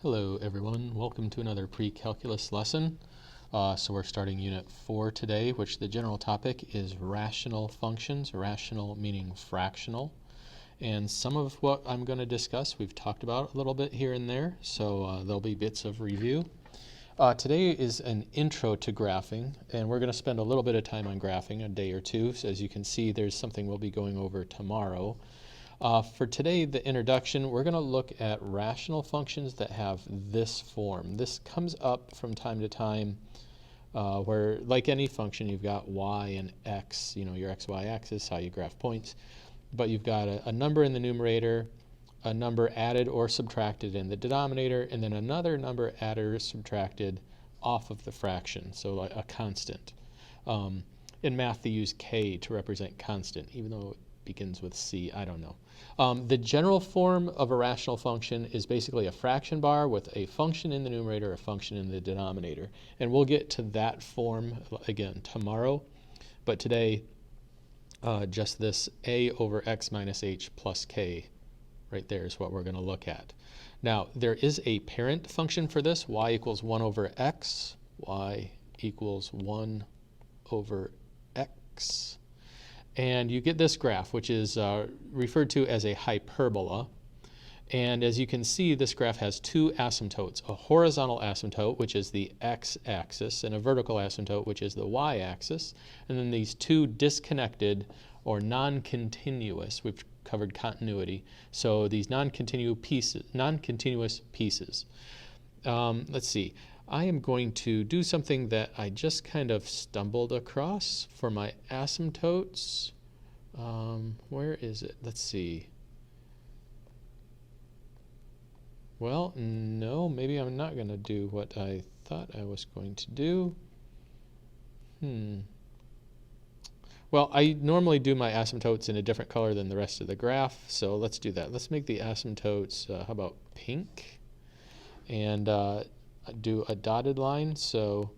Hello everyone, welcome to another pre-calculus lesson. So we're starting Unit 4 today, which the general topic is rational functions, rational meaning fractional. And some of what I'm going to discuss we've talked about a little bit here and there, so there'll be bits of review. Today is an intro to graphing, and we're going to spend a little bit of time on graphing, a day or two. So as you can see, there's something we'll be going over tomorrow. For today, the introduction, we're going to look at rational functions that have this form. This comes up from time to time where, like any function, you've got y and x, your xy axis, how you graph points. But you've got a number in the numerator, a number added or subtracted in the denominator, and then another number added or subtracted off of the fraction, so like a constant. In math, they use k to represent constant, even though it begins with c, I don't know. The general form of a rational function is basically a fraction bar with a function in the numerator, a function in the denominator. And we'll get to that form again tomorrow. But today, just this a over x minus h plus k right there is what we're going to look at. Now, there is a parent function for this, y equals 1 over x, y equals 1 over x. And you get this graph, which is referred to as a hyperbola. And as you can see, this graph has two asymptotes, a horizontal asymptote, which is the x-axis, and a vertical asymptote, which is the y-axis. And then these two disconnected or non-continuous, we've covered continuity, so these non-continuous pieces. Let's see. I am going to do something that I just kind of stumbled across for my asymptotes. Where is it? Let's see. Well, no, maybe I'm not going to do what I thought I was going to do. Well, I normally do my asymptotes in a different color than the rest of the graph, so let's do that. Let's make the asymptotes, how about pink? And do a dotted line, so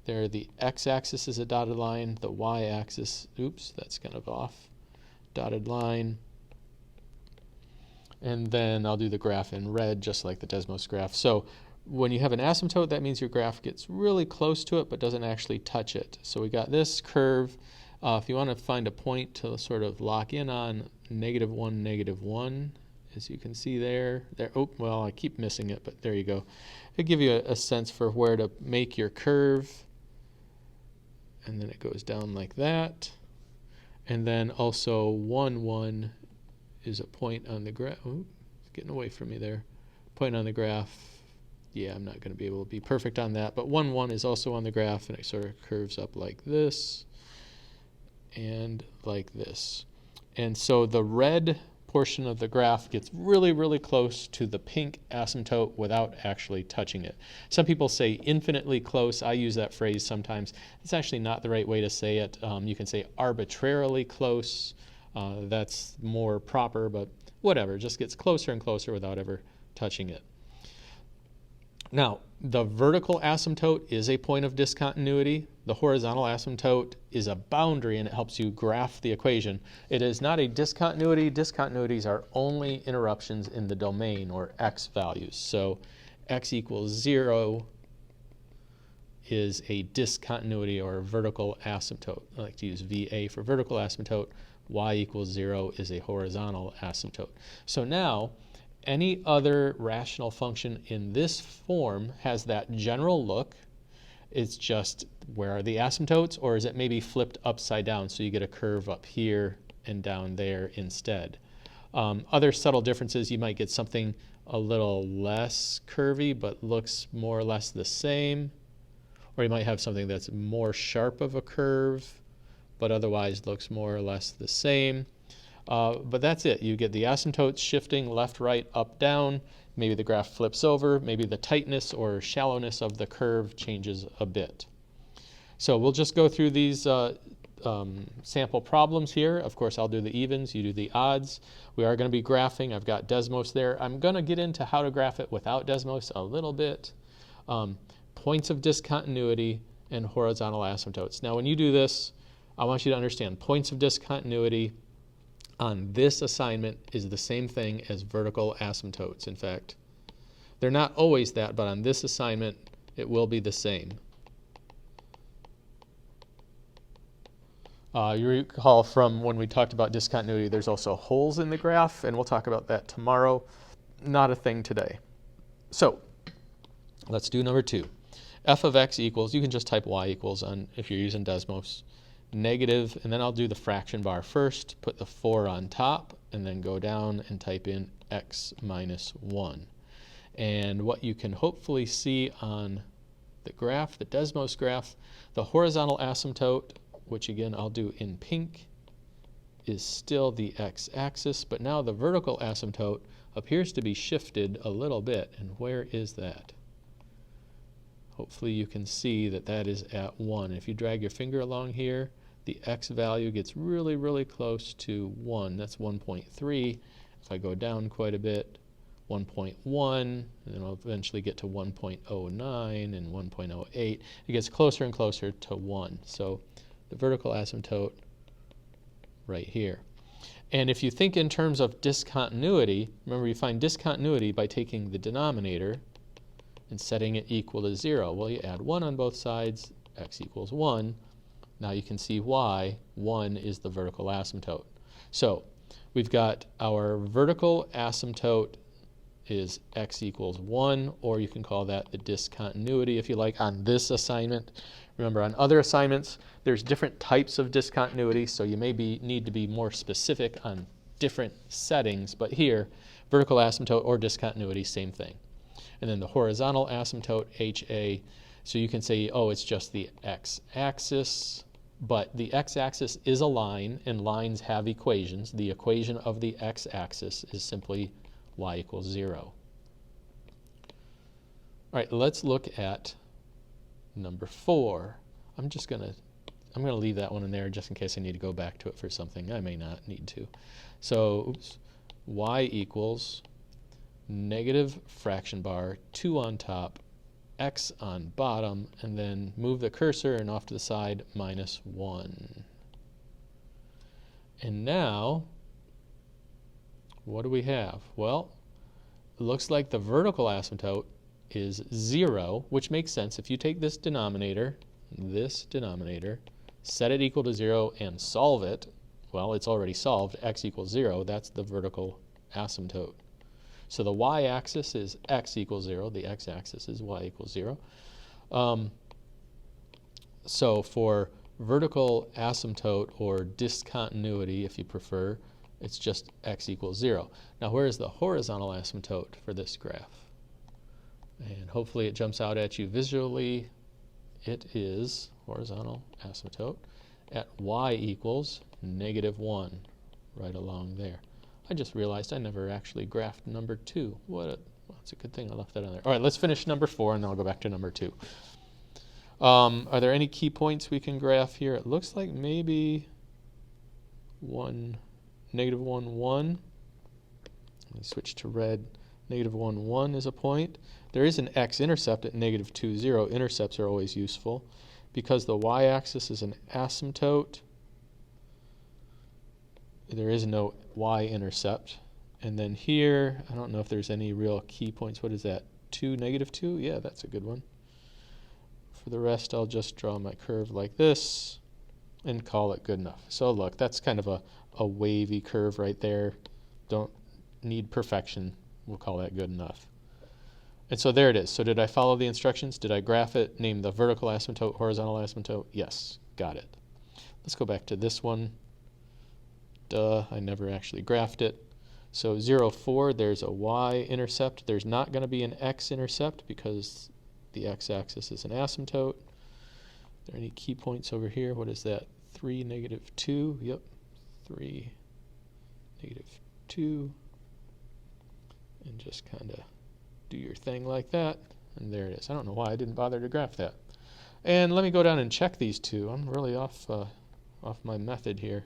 there the x-axis is a dotted line, the y-axis, oops, that's kind of off, dotted line, and then I'll do the graph in red just like the Desmos graph. So when you have an asymptote, that means your graph gets really close to it but doesn't actually touch it. So we got this curve. If you want to find a point to sort of lock in on, -1, -1, as you can see there. Oh, well, I keep missing it, but there you go. It'll give you a sense for where to make your curve. And then it goes down like that. And then also 1, 1 is a point on the graph. Oh, it's getting away from me there. Point on the graph. Yeah, I'm not going to be able to be perfect on that. But 1, 1 is also on the graph, and it sort of curves up like this and like this. And so the red portion of the graph gets really, really close to the pink asymptote without actually touching it. Some people say infinitely close. I use that phrase sometimes. It's actually not the right way to say it. You can say arbitrarily close. That's more proper, but whatever. It just gets closer and closer without ever touching it. Now, the vertical asymptote is a point of discontinuity. The horizontal asymptote is a boundary, and it helps you graph the equation. It is not a discontinuity. Discontinuities are only interruptions in the domain, or x values. So x equals 0 is a discontinuity or a vertical asymptote. I like to use VA for vertical asymptote. Y equals 0 is a horizontal asymptote. So now, any other rational function in this form has that general look. It's just, where are the asymptotes, or is it maybe flipped upside down so you get a curve up here and down there instead? Other subtle differences, you might get something a little less curvy but looks more or less the same, or you might have something that's more sharp of a curve but otherwise looks more or less the same. But that's it. You get the asymptotes shifting left, right, up, down. Maybe the graph flips over. Maybe the tightness or shallowness of the curve changes a bit. So we'll just go through these sample problems here. Of course, I'll do the evens. You do the odds. We are going to be graphing. I've got Desmos there. I'm going to get into how to graph it without Desmos a little bit. Points of discontinuity and horizontal asymptotes. Now, when you do this, I want you to understand points of discontinuity on this assignment is the same thing as vertical asymptotes. In fact, They're not always that, but on this assignment, it will be the same. You recall from when we talked about discontinuity, there's also holes in the graph, and we'll talk about that tomorrow. Not a thing today. So let's do number 2. F of x equals, you can just type y equals on if you're using Desmos, negative, and then I'll do the fraction bar first, put the 4 on top, and then go down and type in x minus 1. And what you can hopefully see on the graph, the Desmos graph, the horizontal asymptote, which again I'll do in pink, is still the x-axis, but now the vertical asymptote appears to be shifted a little bit. And where is that? Hopefully you can see that that is at 1. If you drag your finger along here, the x value gets really, really close to 1. That's 1.3. If I go down quite a bit, 1.1, and then I'll eventually get to 1.09 and 1.08. It gets closer and closer to 1. So the vertical asymptote right here. And if you think in terms of discontinuity, remember you find discontinuity by taking the denominator and setting it equal to 0. Well, you add 1 on both sides, x equals 1. Now you can see why 1 is the vertical asymptote. So we've got our vertical asymptote is x equals 1, or you can call that the discontinuity if you like on this assignment. Remember, on other assignments, there's different types of discontinuity, so you may need to be more specific on different settings, but here, vertical asymptote or discontinuity, same thing. And then the horizontal asymptote, HA, so you can say, oh, it's just the x-axis, but the x-axis is a line, and lines have equations. The equation of the x-axis is simply y equals 0. All right, let's look at number 4. I'm gonna leave that one in there just in case I need to go back to it for something. I may not need to. So y equals negative fraction bar, 2 on top, x on bottom, and then move the cursor and off to the side, minus 1. And now, what do we have? Well, it looks like the vertical asymptote is 0, which makes sense. If you take this denominator, set it equal to 0 and solve it, well, it's already solved, x equals 0. That's the vertical asymptote. So the y-axis is x equals 0. The x-axis is y equals 0. So for vertical asymptote or discontinuity, if you prefer, it's just x equals 0. Now, where is the horizontal asymptote for this graph? And hopefully it jumps out at you visually. It is horizontal asymptote at y equals negative 1, right along there. I just realized I never actually graphed number 2. Well, it's a good thing I left that on there. All right, let's finish number 4, and then I'll go back to number 2. Are there any key points we can graph here? It looks like maybe negative 1, 1. Let me switch to red. Negative 1, 1 is a point. There is an x-intercept at negative 2, 0. Intercepts are always useful. Because the y-axis is an asymptote, there is no y-intercept. And then here, I don't know if there's any real key points. What is that? 2, negative 2? Yeah, that's a good one. For the rest, I'll just draw my curve like this and call it good enough. So look, that's kind of a wavy curve right there. Don't need perfection. We'll call that good enough. And so there it is. So did I follow the instructions? Did I graph it, name the vertical asymptote, horizontal asymptote? Yes, got it. Let's go back to this one. Duh, I never actually graphed it. So 0, 4, there's a y-intercept. There's not going to be an x-intercept because the x-axis is an asymptote. Are there any key points over here? What is that? 3, negative 2. Yep, 3, negative 2. And just kind of do your thing like that. And there it is. I don't know why I didn't bother to graph that. And let me go down and check these two. I'm really off my method here.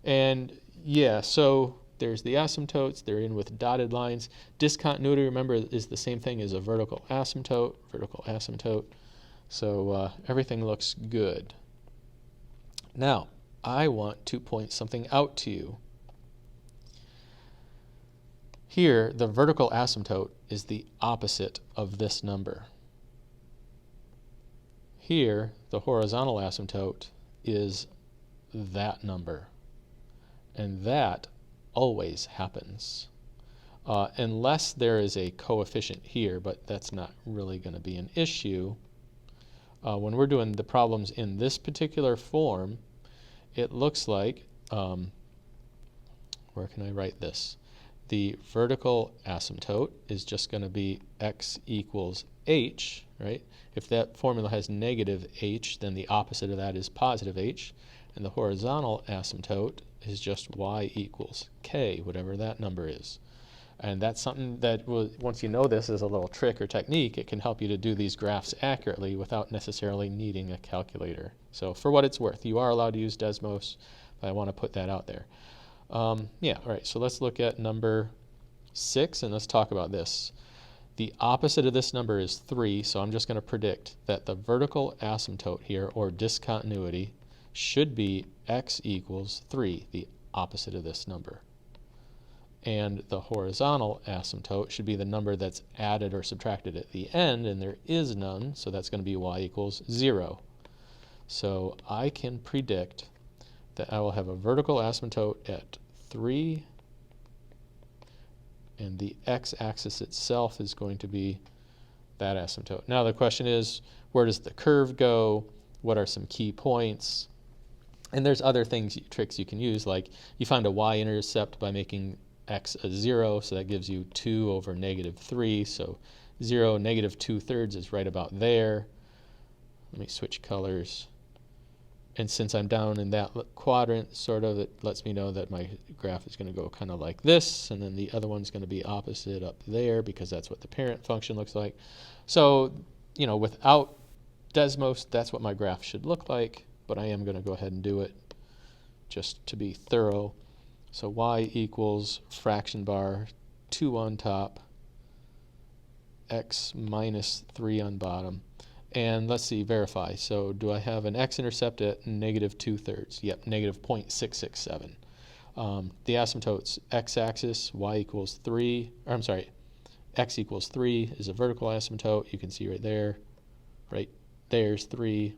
And yeah, so there's the asymptotes. They're in with dotted lines. Discontinuity, remember, is the same thing as a vertical asymptote. So everything looks good. Now, I want to point something out to you. Here, the vertical asymptote is the opposite of this number. Here, the horizontal asymptote is that number. And that always happens. Unless there is a coefficient here, but that's not really going to be an issue. When we're doing the problems in this particular form, it looks like, where can I write this? The vertical asymptote is just going to be x equals h, right? If that formula has negative h, then the opposite of that is positive h. And the horizontal asymptote is just y equals k, whatever that number is. And that's something that, once you know this as a little trick or technique, it can help you to do these graphs accurately without necessarily needing a calculator. So for what it's worth, you are allowed to use Desmos, but I want to put that out there. Yeah, all right, so let's look at number 6, and let's talk about this. The opposite of this number is 3, so I'm just going to predict that the vertical asymptote here, or discontinuity, should be x equals 3, the opposite of this number. And the horizontal asymptote should be the number that's added or subtracted at the end, and there is none, so that's going to be y equals 0. So I can predict that I will have a vertical asymptote at 3, and the x-axis itself is going to be that asymptote. Now the question is, where does the curve go? What are some key points? And there's other tricks you can use, like you find a y-intercept by making x a 0, so that gives you 2 over negative 3, so 0, negative 2/3 is right about there. Let me switch colors. And since I'm down in that quadrant, sort of, it lets me know that my graph is going to go kind of like this, and then the other one's going to be opposite up there because that's what the parent function looks like. So, you know, without Desmos, that's what my graph should look like, but I am going to go ahead and do it just to be thorough. So y equals fraction bar 2 on top, x minus 3 on bottom. And let's see, verify. So do I have an x-intercept at negative 2/3? Yep, negative 0.667. The asymptote's x-axis, y equals 3, or I'm sorry, x equals 3 is a vertical asymptote. You can see right there, right there's 3.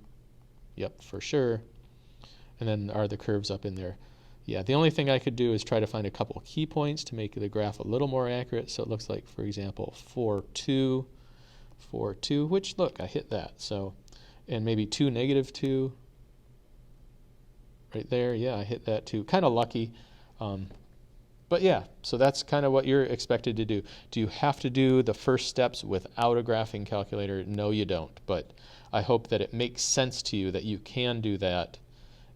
Yep, for sure. And then are the curves up in there? Yeah, the only thing I could do is try to find a couple key points to make the graph a little more accurate. So it looks like, for example, 4, 2, 4, 2, which, look, I hit that. So, and maybe 2, negative 2, right there. Yeah, I hit that too. Kind of lucky. But yeah, so that's kind of what you're expected to do. Do you have to do the first steps without a graphing calculator? No, you don't. But I hope that it makes sense to you that you can do that,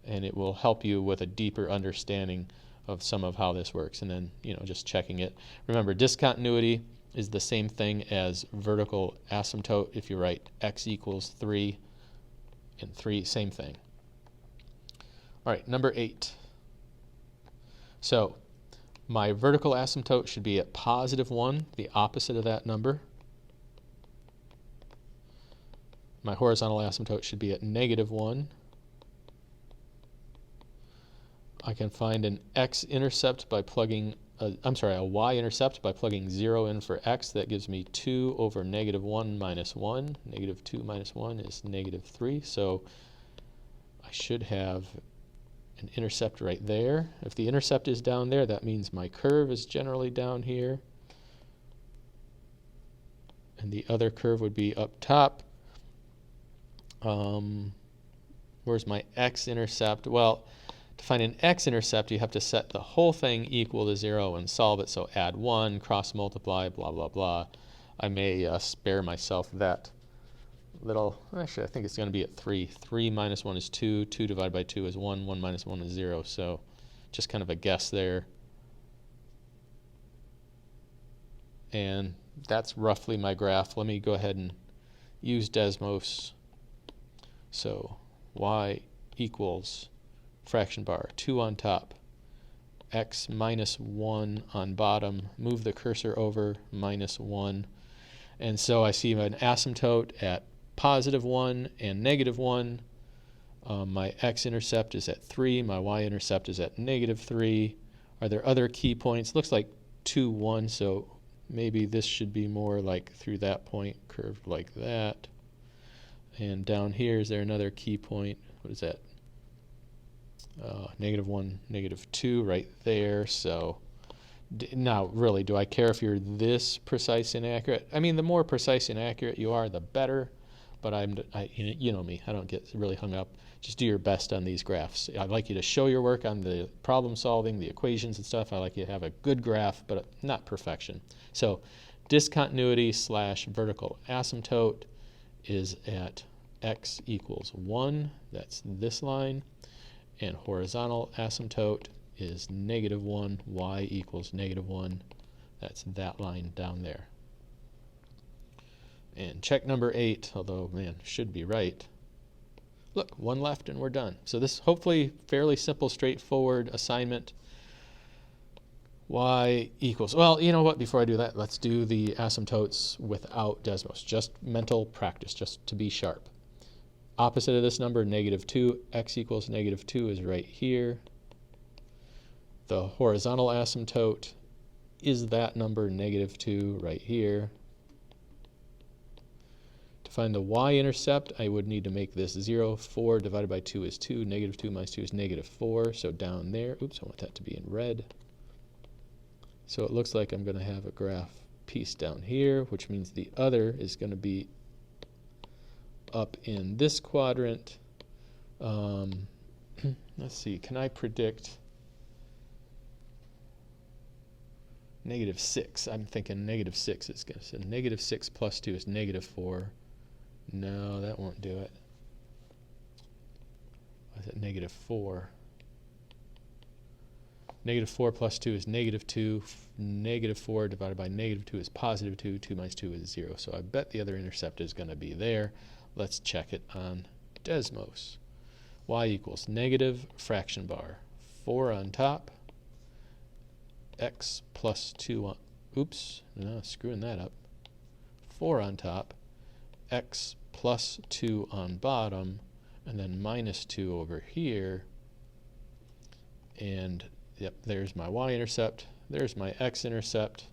and it will help you with a deeper understanding of some of how this works, and then, you know, just checking it. Remember, discontinuity is the same thing as vertical asymptote. If you write x equals 3 and 3, same thing. All right, number 8. So my vertical asymptote should be at positive 1, the opposite of that number. My horizontal asymptote should be at negative 1. I can find an x-intercept by plugging, a y-intercept by plugging 0 in for x. That gives me 2 over negative 1 minus 1. Negative 2 minus 1 is negative 3. So I should have an intercept right there. If the intercept is down there, that means my curve is generally down here. And the other curve would be up top. Where's my x-intercept? Well, to find an x-intercept, you have to set the whole thing equal to 0 and solve it. So add 1, cross multiply, blah, blah, blah. I may spare myself that little, actually I think it's going to be at 3. 3 minus 1 is 2. 2 divided by 2 is 1. 1 minus 1 is 0. So just kind of a guess there. And that's roughly my graph. Let me go ahead and use Desmos. So y equals fraction bar 2 on top, x minus 1 on bottom, move the cursor over, minus 1. And so I see an asymptote at positive 1 and negative 1. My x-intercept is at 3, my y-intercept is at negative 3. Are there other key points? Looks like 2, 1, so maybe this should be more like through that point, curved like that. And down here, is there another key point? What is that? -1, -2 right there. So now, really, do I care if you're this precise and accurate? I mean, the more precise and accurate you are, the better. But you know me, I don't get really hung up. Just do your best on these graphs. I'd like you to show your work on the problem solving, the equations and stuff. I like you to have a good graph, but not perfection. So discontinuity / vertical asymptote is at x equals 1. That's this line. And horizontal asymptote is -1, y equals -1. That's that line down there. And check number 8, although, man, should be right. Look, one left and we're done. So this hopefully fairly simple, straightforward assignment. Y equals, well, you know what, before I do that, let's do the asymptotes without Desmos. Just mental practice, just to be sharp. Opposite of this number, -2, x equals -2 is right here. The horizontal asymptote is that number, -2, right here. To find the y-intercept, I would need to make this 0. 4 divided by 2 is 2. -2 minus 2 is -4. So down there, oops, I want that to be in red. So it looks like I'm going to have a graph piece down here, which means the other is going to be up in this quadrant. Let's see, can I predict -6? I'm thinking -6 is going to say -6 plus 2 is -4. No, that won't do it. Why is it -4? -4 plus 2 is -2. -4 divided by -2 is +2. 2 minus 2 is 0. So I bet the other intercept is going to be there. Let's check it on Desmos. Y equals negative fraction bar. 4 on top. X plus 2 on, oops, no, screwing that up. 4 on top. X plus 2 on bottom, and then -2 over here. And yep, there's my y-intercept. There's my x-intercept. Are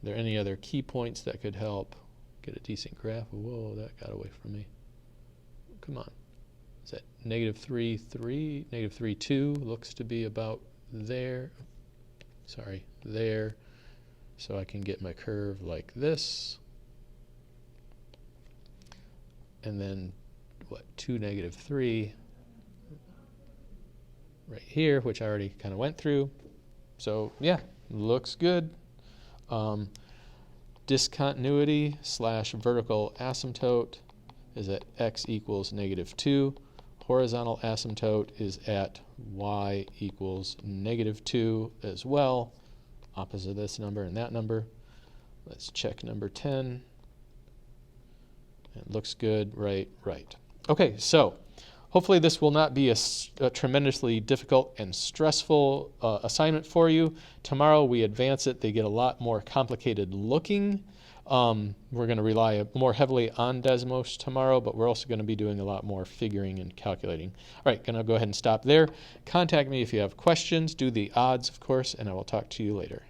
there any other key points that could help get a decent graph? Whoa, that got away from me. Come on. Is that -3, 3? -3, 2 looks to be about there. Sorry, there. So I can get my curve like this. And then, what, 2, -3 right here, which I already kind of went through. So, yeah, looks good. Discontinuity / vertical asymptote is at x equals -2. Horizontal asymptote is at y equals -2 as well. Opposite of this number and that number. Let's check number 10. It looks good, right. Okay, so hopefully this will not be a tremendously difficult and stressful assignment for you. Tomorrow we advance it. They get a lot more complicated looking. We're going to rely more heavily on Desmos tomorrow, but we're also going to be doing a lot more figuring and calculating. All right, going to go ahead and stop there. Contact me if you have questions. Do the odds, of course, and I will talk to you later.